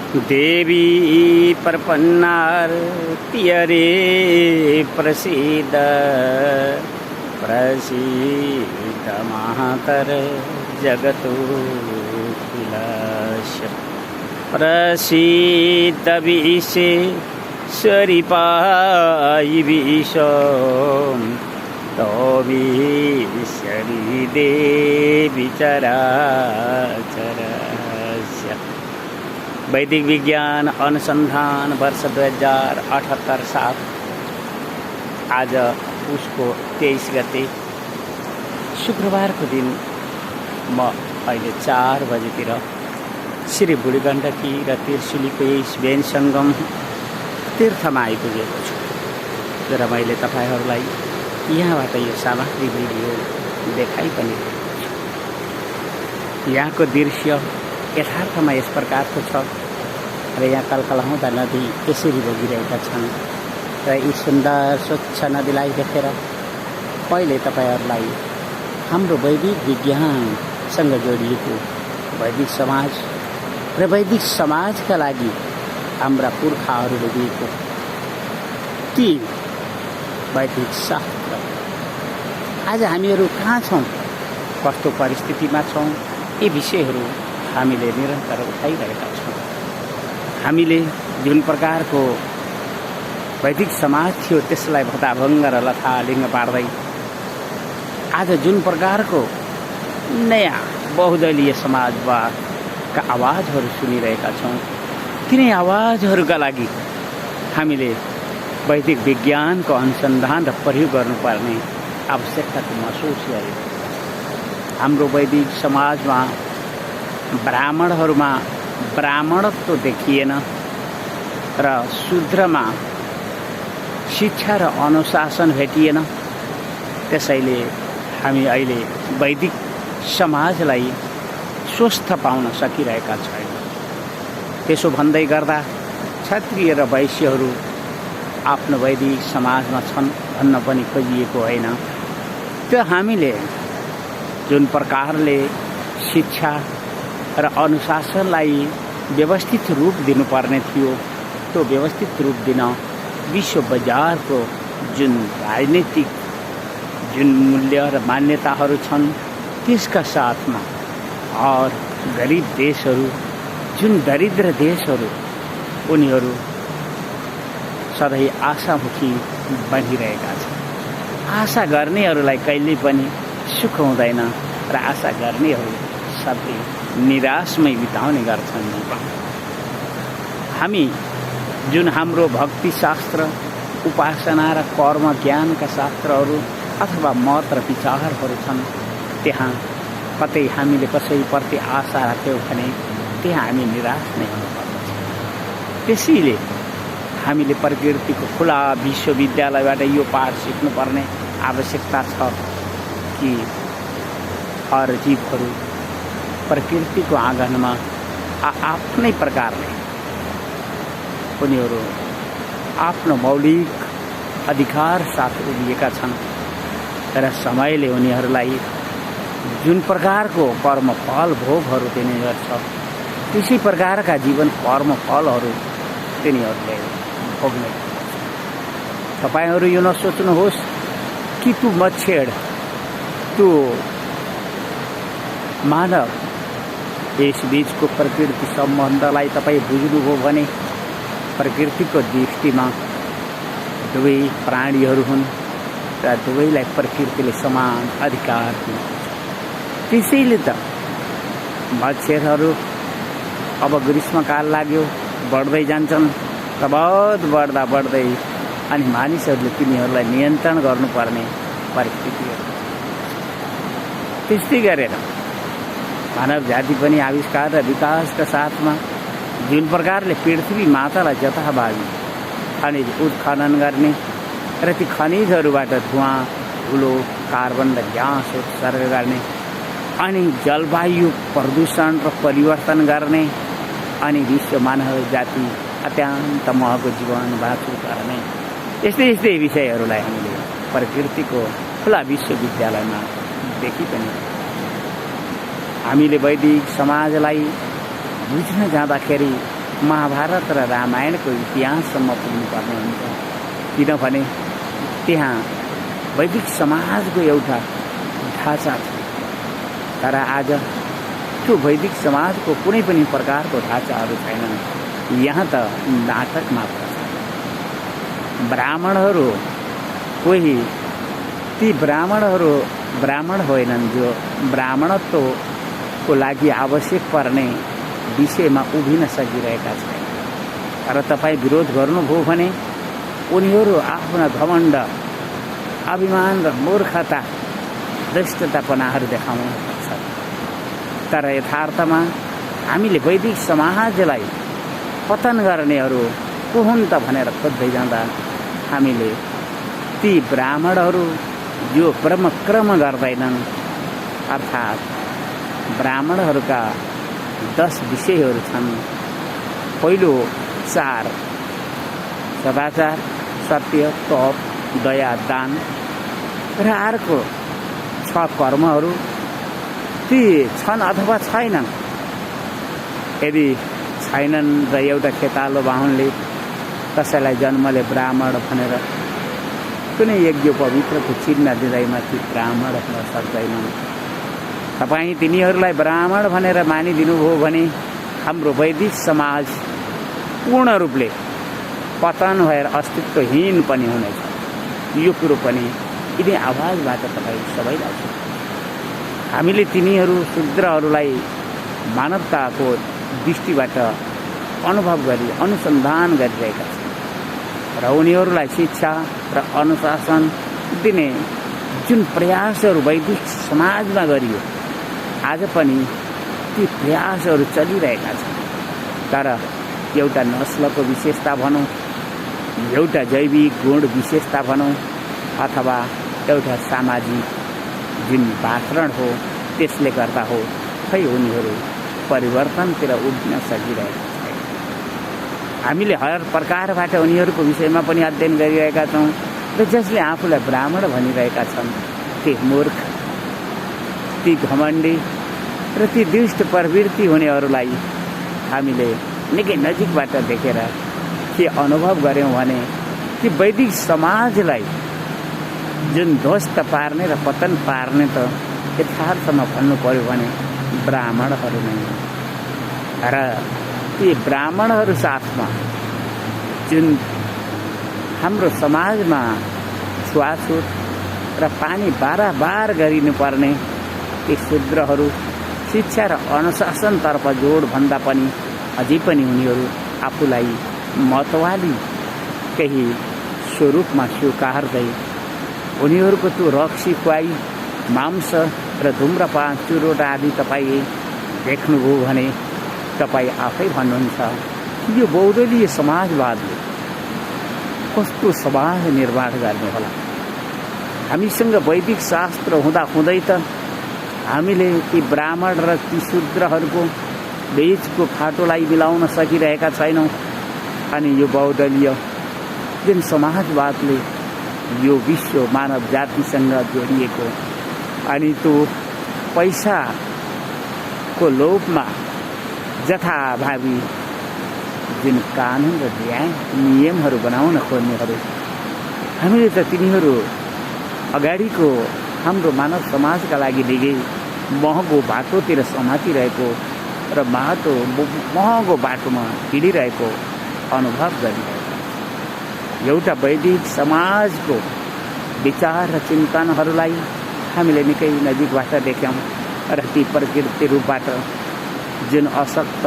देवी प्रपन्नार्ति हरे प्रसीद प्रसीद मातर जगतोऽखिलस्य प्रसीद विश्वेश्वरी विश्वं तोमीश्वरी देवी चराचरस्य। वैदिक विज्ञान अनुसंधान वर्ष 2078 साल आज उसको 23 गते शुक्रबार को दिन म अहिले 4 बजेतिर श्री बुढीगण्डकी र त्रिशुलीको यस बेन सङ्गम तीर्थमा आइपुगेको छु र मैले तपाईहरूलाई यहाँबाट यो सामग्री भिडियो देखाइ पनि यहाँको दृश्य यथार्थमा यस प्रकारको छ र यहाँ कलकलाउँदा नदी यसरी बगिरहेका छन् र यी सुन्दर स्वच्छ नदीलाई देखेर पहिले तपाईहरूलाई हाम्रो वैदिक विज्ञानसँग जोडिएको वैदिक समाज र वैदिक समाजका लागि हाम्रा पुर्खाहरूले दिएको ती वैदिक शास्त्र आज हामीहरू कहाँ छौँ, कस्तो परिस्थितिमा छौँ, यी विषयहरू हामीले निरन्तर उठाइरहेका छौँ। हामीले जुन प्रकारको वैदिक समाज थियो त्यसलाई भताभङ्ग र लथालिङ्ग पार्दै आज जुन प्रकारको नयाँ बहुदलीय समाजवादका आवाजहरू सुनिरहेका छौँ, तिनै आवाजहरूका लागि हामीले वैदिक विज्ञानको अनुसन्धान र प्रयोग गर्नुपर्ने आवश्यकताको महसुस गरेको छ। हाम्रो वैदिक समाजमा ब्राह्मणहरूमा ब्राह्मणत्व देखिएन र शूद्रमा शिक्षा र अनुशासन भेटिएन। त्यसैले हामी अहिले वैदिक समाजलाई स्वस्थ पाउन सकिरहेका छैनौँ। त्यसो भन्दै गर्दा क्षत्रिय र वैश्यहरू आफ्नो वैदिक समाजमा छन् भन्न पनि खोजिएको होइन। त्यो हामीले जुन प्रकारले शिक्षा र अनुशासनलाई व्यवस्थित रूप दिनुपर्ने थियो त्यो व्यवस्थित रूप दिन विश्व बजारको जुन राजनीतिक जुन मूल्य र मान्यताहरू छन् त्यसका साथमा और गरिब देशहरू जुन दरिद्र देशहरू उनीहरू सधैँ आशामुखी बनिरहेका छन्। आशा गर्नेहरूलाई कहिल्यै पनि सुख हुँदैन र आशा गर्नेहरू सधैँ निराशमै बिताउने गर्छन्। हामी जुन हाम्रो भक्ति शास्त्र, उपासना र कर्म ज्ञानका शास्त्रहरू अथवा मत र विचारहरू छन्, त्यहाँ कतै हामीले कसैप्रति आशा राख्यौँ भने त्यहाँ हामी निराश नै हुनुपर्दछ। त्यसैले हामीले प्रकृतिको खुला विश्वविद्यालयबाट यो पाठ सिक्नुपर्ने आवश्यकता छ कि हर जीवहरू प्रकृतिको आँगनमा आफ्नै प्रकारले उनीहरू आफ्नो मौलिक अधिकार साथ उभिएका छन् र समयले उनीहरूलाई जुन प्रकारको कर्मफल भोगहरू दिने गर्छ त्यसै प्रकारका जीवन कर्मफलहरू तिनीहरूले भोग्ने। तपाईहरू यो नसोच्नुहोस् कि तू मत छेड, तू मानव यस बीचको प्रकृति सम्बन्धलाई तपाईँ बुझ्नुभयो भने प्रकृतिको दृष्टिमा दुवै प्राणीहरू हुन् र दुवैलाई प्रकृतिले समान अधिकार दिन्छ। त्यसैले त मच्छरहरू अब ग्रीष्मकाल लाग्यो बढ्दै जान्छन् र बहुत बढ्दै अनि मानिसहरूले तिनीहरूलाई नियन्त्रण गर्नुपर्ने परिस्थितिहरू। त्यस्तै गरेर मानव जाति पनि आविष्कार र विकासका साथमा जुन प्रकारले पृथ्वी मातालाई जथाभावी खनिज उत्खनन गर्ने र ती खनिजहरूबाट धुवाँ, धुलो, कार्बन र ग्यास उत्सर्ग गर्ने अनि जलवायु प्रदूषण र परिवर्तन गर्ने अनि विश्व मानव जाति अत्यन्त महँगो जीवन बाँच्नु गर्ने यस्तै विषयहरूलाई हामीले प्रकृतिको खुला विश्वविद्यालयमा देखि पनि हामीले वैदिक समाजलाई बुझ्न जाँदाखेरि महाभारत र रामायणको इतिहाससम्म पुग्नुपर्ने हुन्छ, किनभने त्यहाँ वैदिक समाजको एउटा ढाँचा थियो। तर आज त्यो वैदिक समाजको कुनै पनि प्रकारको ढाँचाहरू छैनन्। यहाँ त नाटक मात्र छ। ब्राह्मणहरू कोही ती ब्राह्मणहरू ब्राह्मण होइनन् जो ब्राह्मणत्वको लागि आवश्यक पर्ने विषयमा उभिन सकिरहेका छैन। तर तपाईँ विरोध गर्नुभयो भने उनीहरू आफ्ना घमण्ड, अभिमान र मूर्खता, दृष्टतापनाहरू देखाउन सक्छ। तर यथार्थमा हामीले वैदिक समाजलाई पतन गर्नेहरू को हुन् त भनेर खोज्दै जाँदा हामीले ती ब्राह्मणहरू जो ब्रह्मक्रम गर्दैनन्, अर्थात् ब्राह्मणहरूका 10 विषयहरू छन्। पहिलो 4 सदाचार, सत्य, तप, दया, दान र अर्को 6 कर्महरू ती छन् अथवा छैनन्। यदि छैनन् र एउटा खेतालो बाहुनले कसैलाई जन्मले ब्राह्मण भनेर कुनै यज्ञ पवित्रको चिन्ह दिँदैमा ती ब्राह्मण हुन सक्दैनन्। तपाईँ तिनीहरूलाई ब्राह्मण भनेर मानिदिनुभयो भने हाम्रो वैदिक समाज पूर्ण रूपले पतन भएर अस्तित्वहीन पनि हुनेछ। यो कुरो पनि यिनी आवाजबाट तपाईँ सबैलाई छ। हामीले तिनीहरू शूद्रहरूलाई मानवताको दृष्टिबाट अनुभव गरी अनुसन्धान गरिरहेका छौँ र उनीहरूलाई शिक्षा र अनुशासन दिने जुन प्रयासहरू वैदिक समाजमा गरियो, आज पनि ती प्रयासहरू चलिरहेका छन्। तर एउटा नस्लको विशेषता भनौँ, एउटा जैविक गुण विशेषता भनौँ, अथवा एउटा सामाजिक जुन वातावरण हो त्यसले गर्दा हो खै उनीहरू परिवर्तनतिर उभिन सकिरहेका छैन। हामीले हर प्रकारबाट उनीहरूको विषयमा पनि अध्ययन गरिरहेका छौँ र जसले आफूलाई ब्राह्मण भनिरहेका छन् ती मूर्ख, ती घमण्डी र ती दुष्ट प्रवृत्ति हुनेहरूलाई हामीले निकै नजिकबाट देखेर के अनुभव गऱ्यौँ भने कि वैदिक समाजलाई जुन ध्वस्त पार्ने र पतन पार्ने त यथार्थमा भन्नु पर्यो भने ब्राह्मणहरू नै हो। र ती ब्राह्मणहरू साथमा जुन हाम्रो समाजमा छुवाछुत र पानी बारबार गरिनुपर्ने ती शूद्रहरू शिक्षा र अनुशासनतर्फ जोड भन्दा पनि अझै पनि उनीहरू आफूलाई मतवाली केही स्वरूपमा स्वीकार्दै उनीहरूको त्यो रक्सी, खुवाई, मांस र धुम्रपान, चुरोट आदि तपाईँ देख्नुभयो भने तपाईँ आफै भन्नुहुन्छ यो बौद्धलीय समाजवादले कस्तो समाज निर्माण गर्ने होला। हामीसँग वैदिक शास्त्र हुँदाहुँदै त हामीले ती ब्राह्मण र ती शूद्रहरूको बीचको फाटोलाई मिलाउन सकिरहेका छैनौँ। अनि यो बौद्धलीय जुन समाजवादले यो विश्व मानव जातिसँग जोडिएको अनि त्यो पैसाको लोभमा जथाभावी जुन कानुन र नियमहरू बनाउन खोज्नेहरू, हामीले त तिनीहरू अगाडिको हाम्रो मानव समाजका लागि निकै महँगो बाटोतिर समातिरहेको र महँगो बाटोमा हिँडिरहेको अनुभव गरिरहेको। एउटा वैदिक समाजको विचार र चिन्तनहरूलाई हामीले निकै नजिकबाट देख्यौँ र ती प्रकृति रूपबाट जुन अशक्त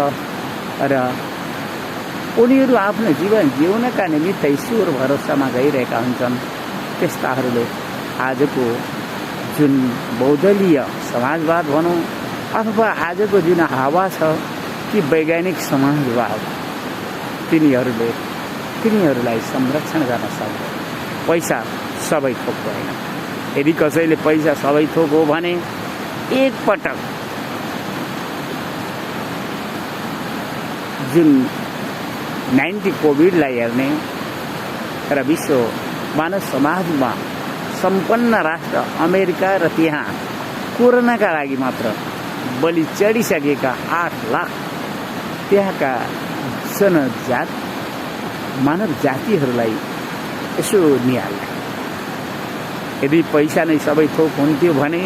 र उनीहरू आफ्नो जीवन जिउनका निमित्त ईश्वर भरोसामा गइरहेका हुन्छन्, त्यस्ताहरूले आजको जुन बौद्धलीय समाजवाद भनौँ अथवा आजको जुन हावा छ कि वैज्ञानिक समाजवाद, तिनीहरूलाई संरक्षण गर्न सक्दैन। पैसा सबै थोक होइन। यदि कसैले पैसा सबै थोक हो भने एकपटक जुन 90 कोभिडलाई हेर्ने र विश्व मानव समाजमा सम्पन्न राष्ट्र अमेरिका र त्यहाँ कोरोनाका लागि मात्र बलि चढिसकेका 8 लाख त्यहाँका मानव जातिहरूलाई यसो निहाल्दा यदि पैसा नै सबै थोक हुन्थ्यो भने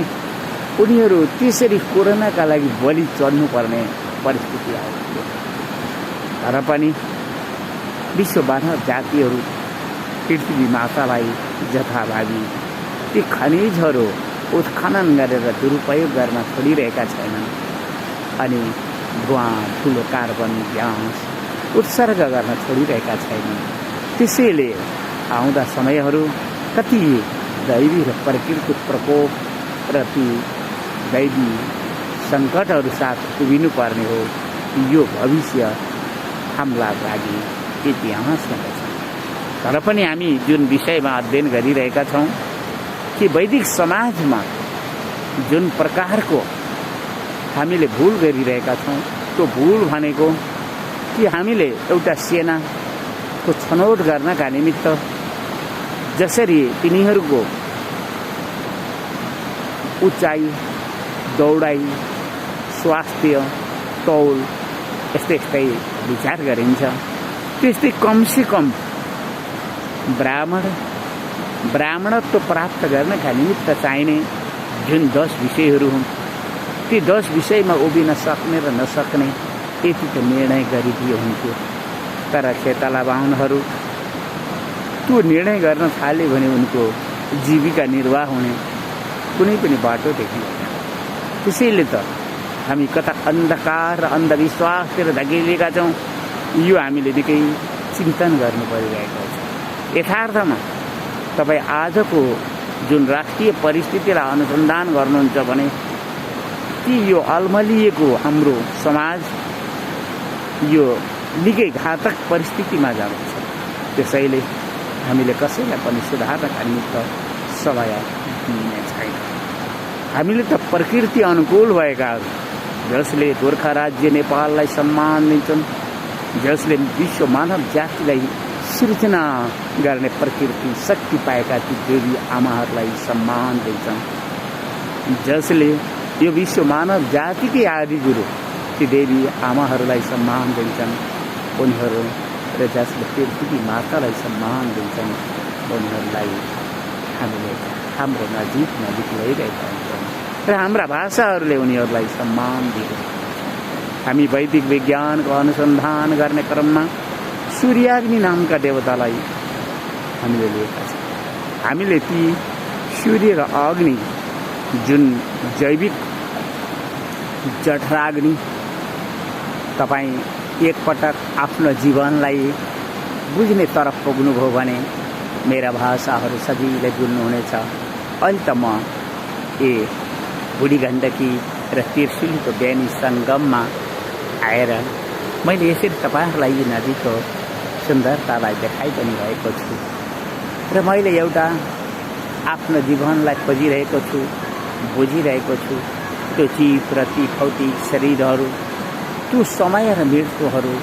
उनीहरू त्यसरी कोरोनाका लागि बलि चढ्नुपर्ने परिस्थिति आउँथ्यो। तर पनि विश्व मानव जातिहरू पृथ्वी मातालाई जथाभावी ती खनिजहरू उत्खनन गरेर दुरुपयोग गर्न छोडिरहेका छैनन् अनि धुवाँ ठुलो कार्बन ग्यास उत्सर्ग गर्न छोडिरहेका छैनन्। त्यसैले आउँदा समयहरू कति दैवी र प्रकृतिको प्रकोप र ती दैवी सङ्कटहरू साथ उभिनुपर्ने हो। यो भविष्य हाम्रा लागि इतिहासमा छ। तर पनि हामी जुन विषयमा अध्ययन गरिरहेका छौँ कि वैदिक समाजमा जुन प्रकारको हामीले भूल गरिरहेका छौँ त्यो भूल भनेको कि हामीले एउटा सेनाको छनौट गर्नका निमित्त जसरी तिनीहरूको उचाइ दौडाइ स्वास्थ्य तौल यस्तै विचार गरिन्छ त्यस्तै कमसे कम ब्राह्मणत्व प्राप्त गर्नका निमित्त चाहिने जुन 10 विषयहरू हुन् ती 10 विषयमा उभिन सक्ने र नसक्ने त्यतिको निर्णय गरिदियो हुन्थ्यो। तर खेताला बाहुनहरू त्यो निर्णय गर्न थाले भने उनको जीविका निर्वाह हुने कुनै पनि बाटो देखिँदैन। त्यसैले त हामी कता अन्धकार र अन्धविश्वासतिर धकेलिएका छौँ। यो हामीले निकै चिन्तन गर्नु परिरहेको छ। यथार्थमा तपाईँ आजको जुन राष्ट्रिय परिस्थितिलाई अनुसन्धान गर्नुहुन्छ भने कि यो अल्मलिएको हाम्रो समाज यो निकै घातक परिस्थितिमा जान्छ। त्यसैले हामीले कसैलाई पनि सुधार्नका निमित्त सल्लाह दिने छैन। हामीले त प्रकृति अनुकूल भएका जसले गोर्खा राज्य नेपाललाई सम्मान दिन्छन्, जसले विश्व मानव जातिलाई सृजना गर्ने प्रकृति शक्ति पाएका ती देवी आमाहरूलाई सम्मान दिन्छन्, जसले यो विश्व मानव जातिकै आदि गुरु ती देवी आमाहरूलाई सम्मान दिन्छन् उनीहरू र जसले पृथ्वी मातालाई सम्मान दिन्छन् उनीहरूलाई हामीले हाम्रो नजिक ल्याइरहेका हुन्छौँ र हाम्रा भाषाहरूले उनीहरूलाई सम्मान दिन्छ। हामी वैदिक विज्ञानको अनुसन्धान गर्ने क्रममा सूर्याग्नि नामका देवतालाई हामीले लिएका छौँ। हामीले ती सूर्य र अग्नि जुन जैविक जठराग्नि तपाईँ एकपटक आफ्नो जीवनलाई बुझ्ने तरफ पुग्नुभयो भने मेरा भाषाहरू सजिलै बुझ्नुहुनेछ। अहिले त म बुढी गण्डकी र त्रिशुलीको बेनी सङ्गममा आएर मैले यसरी तपाईँहरूलाई यी नदीको सुन्दरतालाई देखाइ पनि रहेको छु र मैले एउटा आफ्नो जीवनलाई खोजिरहेको छु, बुझिरहेको छु। त्यो जीव र ती भौतिक शरीरहरू, त्यो समय र मृत्युहरू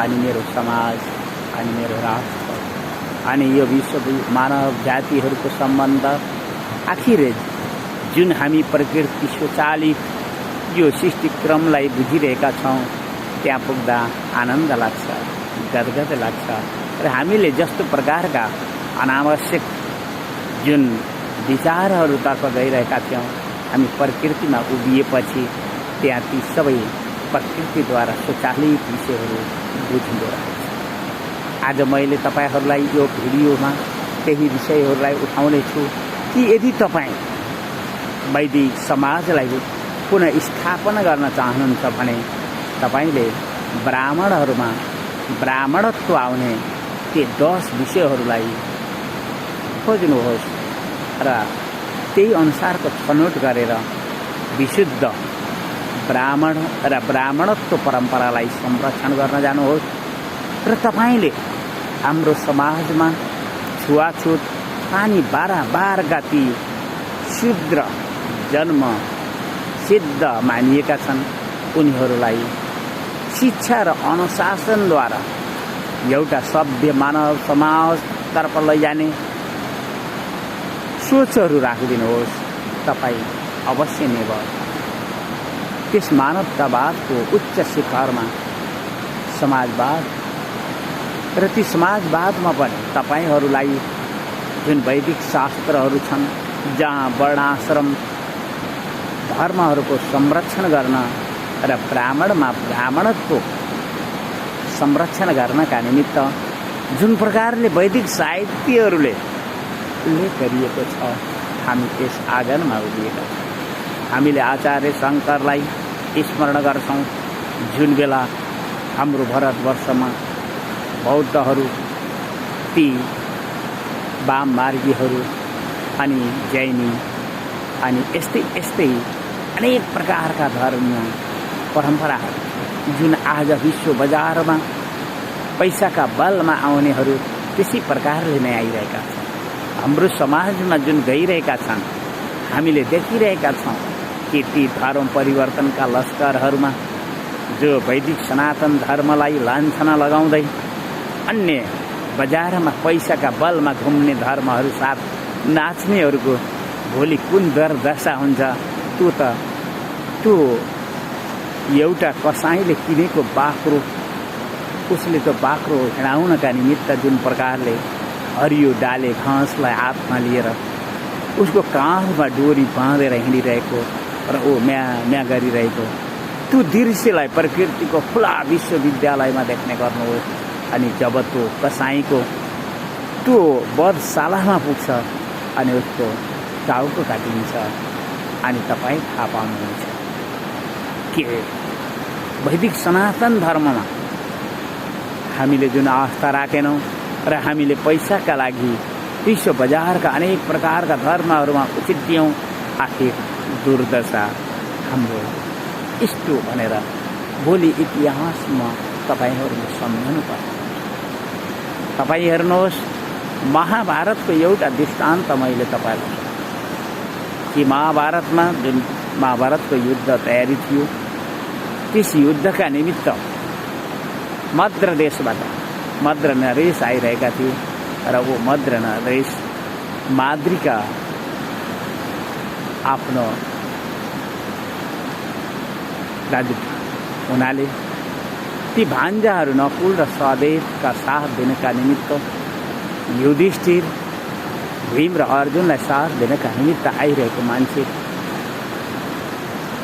अनि मेरो समाज अनि मेरो राष्ट्र अनि यो विश्व मानव जातिहरूको सम्बन्ध आखिर जुन हामी प्रकृति स्वचालित यो सृष्टिक्रमलाई बुझिरहेका छौँ त्यहाँ पुग्दा आनन्द लाग्छ, गदगद लाग्छ र हामीले जस्तो प्रकारका अनावश्यक जुन विचारहरूतर्फ गइरहेका थियौँ हामी प्रकृतिमा उभिएपछि त्यहाँ ती सबै प्रकृतिद्वारा स्वचालित विषयहरू बुझिँदो रहेछ। आज मैले तपाईँहरूलाई यो भिडियोमा त्यही विषयहरूलाई उठाउने छु कि यदि तपाईँ वैदिक समाजलाई पुनः स्थापना गर्न चाहनुहुन्छ भने तपाईँले ब्राह्मणहरूमा ब्राह्मणत्व आउने ती 10 विषयहरूलाई खोज्नुहोस् र त्यही अनुसारको छनौट गरेर विशुद्ध ब्राह्मण र ब्राह्मणत्व परम्परालाई संरक्षण गर्न जानुहोस् र तपाईँले हाम्रो समाजमा छुवाछुत पानी बारम्बारका ती शूद्र जन्म सिद्ध मानिएका छन् उनीहरूलाई शिक्षा र अनुशासनद्वारा एउटा सभ्य मानव समाजतर्फ लैजाने सोचहरू राखिदिनुहोस्। तपाईँ अवश्य नै त्यस मानवतावादको उच्च शिखरमा समाजवाद र ती समाजवादमा पनि तपाईहरूलाई जुन वैदिक शास्त्रहरू छन् जहाँ वर्णाश्रम धर्महरूको संरक्षण गर्न र ब्राह्मणमा ब्राह्मणत्व संरक्षण गर्नका निमित्त जुन प्रकारले वैदिक साहित्यहरूले उल्लेख गरिएको छ हामी त्यस आँगनमा उभिएका छौँ। हामीले आचार्य शङ्करलाई स्मरण गर्छौँ जुन बेला हाम्रो भारतवर्षमा बौद्धहरू ती वाममार्गीहरू अनि जैनी अनि यस्तै अनेक प्रकारका धर्मीय परम्पराहरू जुन आज विश्व बजारमा पैसाका बलमा आउनेहरू त्यसै प्रकारले नै आइरहेका छन्। हाम्रो समाजमा जुन गइरहेका छन् हामीले देखिरहेका छौँ कि ती धर्म परिवर्तनका लस्करहरूमा जो वैदिक सनातन धर्मलाई लान्छना लगाउँदै अन्य बजारमा पैसाका बलमा घुम्ने धर्महरू साथ नाच्नेहरूको भोलि कुन दशा हुन्छ त्यो एउटा कसाईले किनेको बाख्रो उसले त्यो बाख्रो हिँडाउनका निमित्त जुन प्रकारले हरियो डाले घाँसलाई हातमा लिएर उसको काँधमा डोरी बाँधेर हिँडिरहेको र म्या गरिरहेको त्यो दृश्यलाई प्रकृतिको खुला विश्वविद्यालयमा देख्ने गर्नुहोस्। अनि जब त्यो कसाईको त्यो वधशालामा पुग्छ अनि उसको टाउको काटिन्छ अनि तपाईँ थाहा पाउनुहुन्छ के वैदिक सनातन धर्ममा हामीले जुन आस्था राखेनौँ र हामीले पैसाका लागि विश्व बजारका अनेक प्रकारका धर्महरूमा उचित्यौँ आखिर दुर्दशा हाम्रो यस्तो भनेर भोलि इतिहासमा तपाईँहरूले सम्झनुपर्छ। तपाईँ हेर्नुहोस् महाभारतको एउटा दृष्टान्त मैले तपाईँलाई कि महाभारतमा जुन महाभारतको युद्ध तयारी थियो त्यस युद्धका निमित्त मद्र देशबाट मद्र नरेश आइरहेका थिए र वो मद्र नरेश माद्रीका आफ्नो दाजु हुनाले ती भान्जाहरू नकुल र सहदेवका साथ दिनका निमित्त युधिष्ठिर भीम र अर्जुनलाई साथ दिनका निमित्त आइरहेको मान्छे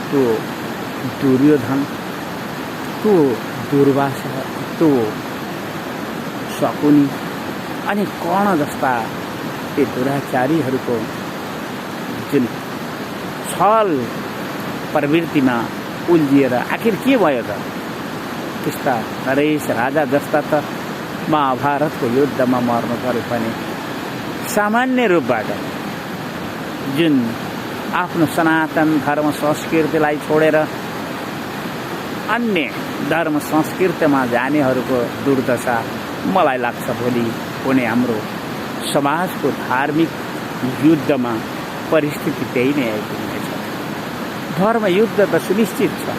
त्यो दुर्योधन त्यो दुर्वासा त्यो शकुनी अनि कर्ण जस्ता ती दुराचारीहरूको जुन छल प्रवृत्तिमा उल्झिएर आखिर के भयो त त्यस्ता नरेश राजा जस्ता त महाभारतको युद्धमा मर्नु पर्यो भने सामान्य रूपबाट जुन आफ्नो सनातन धर्म संस्कृतिलाई छोडेर अन्य धर्म संस्कृतिमा जानेहरूको दुर्दशा मलाई लाग्छ भोलि हुने हाम्रो समाजको धार्मिक युद्धमा परिस्थिति त्यही नै आइपुग्नेछ। धर्म युद्ध त सुनिश्चित छ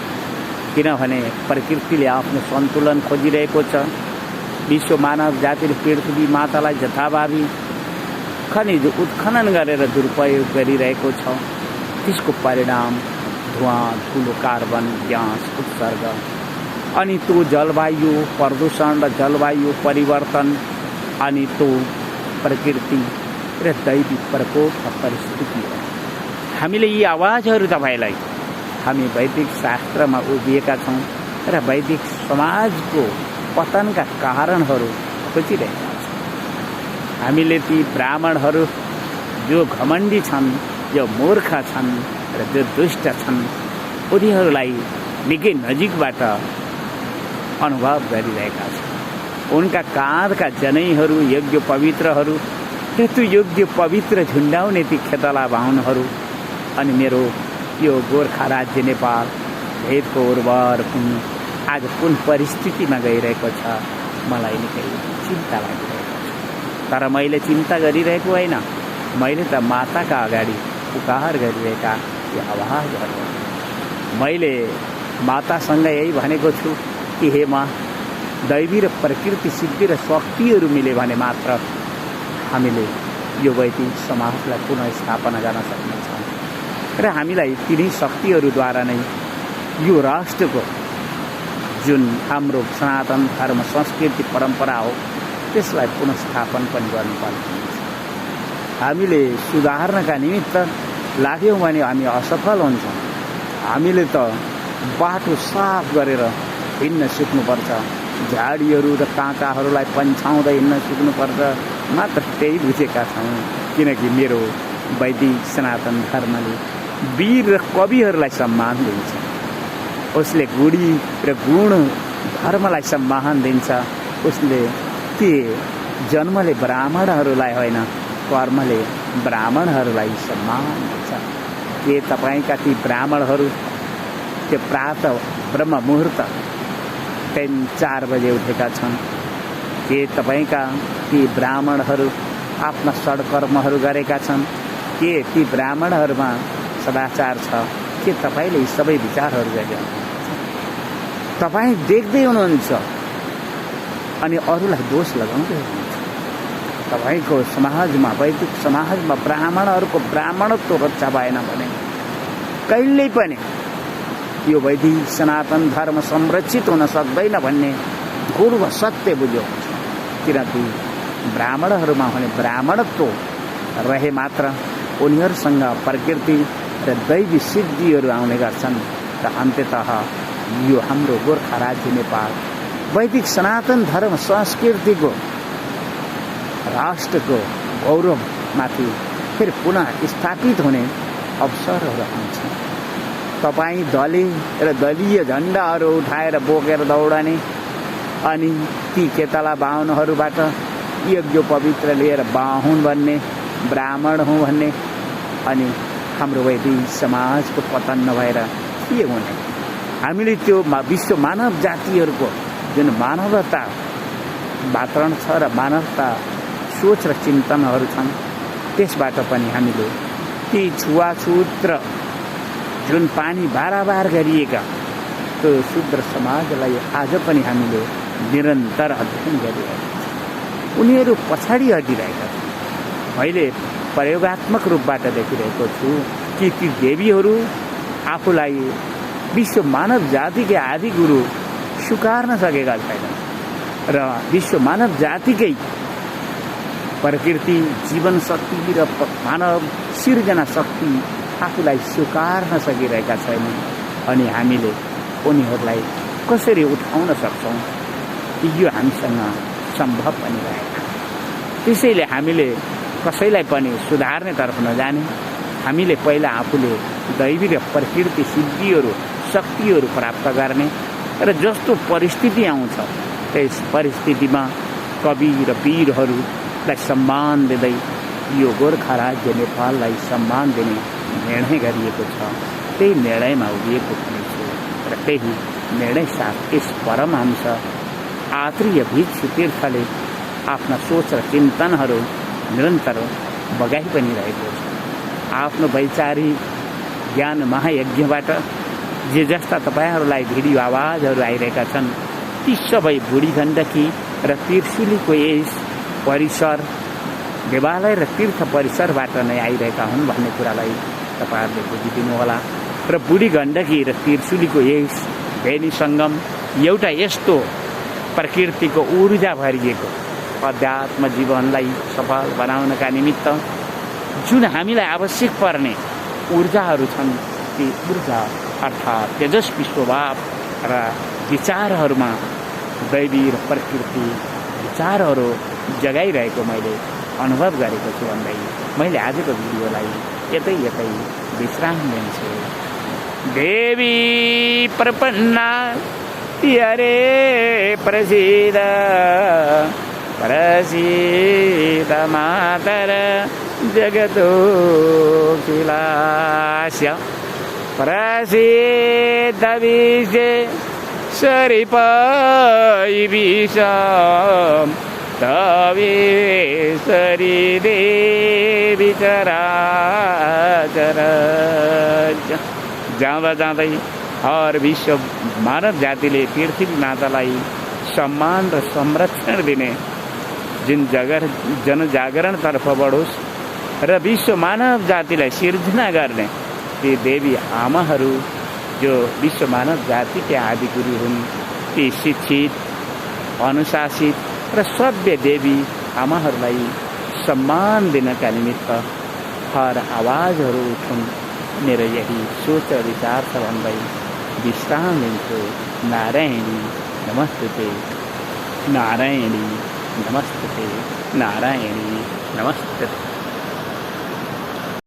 किनभने प्रकृतिले आफ्नो सन्तुलन खोजिरहेको छ। विश्व मानव जातिले पृथ्वी मातालाई जथाभावी खनिज उत्खनन गरेर दुरुपयोग गरिरहेको छ। त्यसको परिणाम धुवाँ ठुलो कार्बन ग्यास उत्सर्ग अनि त्यो जलवायु प्रदूषण र जलवायु परिवर्तन अनि त्यो प्रकृति र दैविक प्रकोपका परिस्थिति हो। हामीले यी आवाजहरू तपाईँलाई हामी वैदिक शास्त्रमा उभिएका छौँ र वैदिक समाजको पतनका कारणहरू खोजिरहेका छौँ। हामीले ती ब्राह्मणहरू जो घमण्डी छन् जो मूर्ख छन् र जो दुष्ट छन् उनीहरूलाई निकै नजिकबाट अनुभव गरिरहेका छन्। उनका काँधका जनैहरू योग्य पवित्रहरू र त्यो योग्य पवित्र झुन्डाउने ती खेतला बाहुनहरू अनि मेरो यो गोर्खा राज्य नेपाल भेदको उर्वर भूमि आज कुन परिस्थितिमा गइरहेको छ मलाई निकै चिन्ता लागिरहेको छ। तर मैले चिन्ता गरिरहेको होइन, मैले त माताका अगाडि पुकार गरिरहेका यी आवाजहरू मैले मातासँग यही भनेको छु कि हे माँ, दैवी र प्रकृति सिद्धि र शक्तिहरू मिले भने मात्र हामीले यो वैदिक समाजलाई पुनः स्थापना गर्न सक्नेछौँ र हामीलाई तिनै शक्तिहरूद्वारा नै यो राष्ट्रको जुन हाम्रो सनातन धर्म संस्कृति परम्परा हो त्यसलाई पुनर्स्थापन पनि गर्नुपर्ने हुन्छ। हामीले सुधार्नका निमित्त लाग्यौँ भने हामी असफल हुन्छौँ। हामीले त बाटो साफ गरेर हिँड्न सिक्नुपर्छ, झाडीहरू र काँटाहरूलाई पन्छाउँदै हिँड्न सिक्नुपर्छ। मात्र त्यही बुझेका छौँ, किनकि मेरो वैदिक सनातन धर्मले वीर र कविहरूलाई सम्मान दिन्छ। उसले गुडी र गुण धर्मलाई सम्मान दिन्छ। उसले के जन्मले ब्राह्मणहरूलाई होइन, कर्मले ब्राह्मणहरूलाई सम्मान दिन्छ। के तपाईँका ती ब्राह्मणहरू त्यो प्रातः ब्रह्म मुहुर्त 3-4 बजे उठेका छन्? के तपाईँका ती ब्राह्मणहरू आफ्ना सड्कर्महरू गरेका छन्? के ती ब्राह्मणहरूमा सदाचार छ? के तपाईँले यी सबै विचारहरू गरिरहनु? तपाईँ देख्दै हुनुहुन्छ अनि अरूलाई दोष लगाउँदै हुनुहुन्छ। तपाईँको समाजमा, वैदिक समाजमा ब्राह्मणहरूको ब्राह्मणत्व रक्षा भएन भने कहिल्यै पनि यो वैदिक सनातन धर्म संरक्षित हुन सक्दैन भन्ने ध्रुव सत्य बुझ्यो। किनकि ब्राह्मणहरूमा हुने ब्राह्मणत्व रहे मात्र उनीहरूसँग प्रकृति र दैवी सिद्धिहरू आउने गर्छन् र अन्ततः यो हाम्रो गोर्खा राज्य नेपाल वैदिक सनातन धर्म संस्कृतिको राष्ट्रको गौरवमाथि फेरि पुनः स्थापित हुने अवसरहरू आउँछन्। तपाईँ दलीय र दलीय झन्डाहरू उठाएर बोकेर दौडने अनि ती केतला बाहुनहरूबाट यज्ञ पवित्र लिएर बाहुन भन्ने, ब्राह्मण हुँ भन्ने, अनि हाम्रो वैदिक समाजको पतन नभएर के हुने? हामीले त्यो विश्व मानव जातिहरूको जुन मानवता वातावरण छ र मानवता सोच र चिन्तनहरू छन् त्यसबाट पनि हामीले ती छुवाछुत र जुन पानी बाराबार गरिएका त्यो शूद्र समाजलाई आज पनि हामीले निरन्तर अध्ययन गरिरहेका छौँ। उनीहरू पछाडि हटिरहेका छन्। मैले प्रयोगात्मक रूपबाट देखिरहेको छु कि ती देवीहरू आफूलाई विश्व मानव जातिकै आदि गुरु स्वीकार्न सकेका छैनन् र विश्व मानव जातिकै प्रकृति, जीवन शक्ति र मानव सिर्जना शक्ति आफूलाई स्वीकार्न सकिरहेका छैनन्। अनि हामीले उनीहरूलाई कसरी उठाउन सक्छौँ यो हामीसँग सम्भव पनि रहेन। त्यसैले हामीले कसैलाई पनि सुधार्नेतर्फ नजाने, हामीले पहिला आफूले दैवी र प्रकृति सिद्धिहरू शक्तिहरू प्राप्त गर्ने र जस्तो परिस्थिति आउँछ त्यस परिस्थितिमा कवि र वीरहरूलाई सम्मान दिँदै यो गोर्खा राज्य नेपाललाई सम्मान दिने निर्णय गरिएको छ। त्यही निर्णयमा उभिएको पनि छु र त्यही निर्णय साथ यस परमहंस आत्रेय भिक्षु तीर्थले आफ्ना सोच र चिन्तनहरू निरन्तर बगाइ पनि रहेको छ। आफ्नो वैचारिक ज्ञान महायज्ञबाट जे जस्ता तपाईँहरूलाई भिडियो आवाजहरू आइरहेका छन् ती सबै बुढी गण्डकी र त्रिशुलीको यस परिसर देवालय र तीर्थ परिसरबाट नै आइरहेका हुन् भन्ने कुरालाई तपाईँहरूले बुझिदिनुहोला। र बुढी गण्डकी र त्रिशुलीको यस भेनी सङ्गम एउटा यस्तो प्रकृतिको ऊर्जा भरिएको अध्यात्म जीवनलाई सफल बनाउनका निमित्त जुन हामीलाई आवश्यक पर्ने ऊर्जाहरू छन् ती ऊर्जा अर्थात् तेजस्वी स्वभाव र विचारहरूमा दैवी र प्रकृति विचारहरू जगाइरहेको मैले अनुभव गरेको छु भन्दै मैले आजको भिडियोलाई यतै विश्राम लिन्छु। देवी प्रपन्ना हरे प्रसीद प्रसीद मातर जगदोखिलास्य प्रसीद विषे सरिपै विषम तवेश्वरी देवी चराचर। जाँदा जाँदै हर विश्व मानव जातिले पृथ्वी मातालाई सम्मान र संरक्षण दिने जुन जनजागरणतर्फ बढोस् र विश्व मानव जातिलाई सिर्जना गर्ने ती देवी आमाहरू जो विश्व मानव जातिकै आदि गुरु हुन् ती शिक्षित, अनुशासित र सभ्य देवी आमाहरूलाई सम्मान दिनका निमित्त हर आवाजहरू उठुन्। मेरो यही सोच र विचार छ भन्दै विश्राम लिन्छु। नारायणी नमस्ते, नारायणी नमस्ते, नारायणी नमस्ते।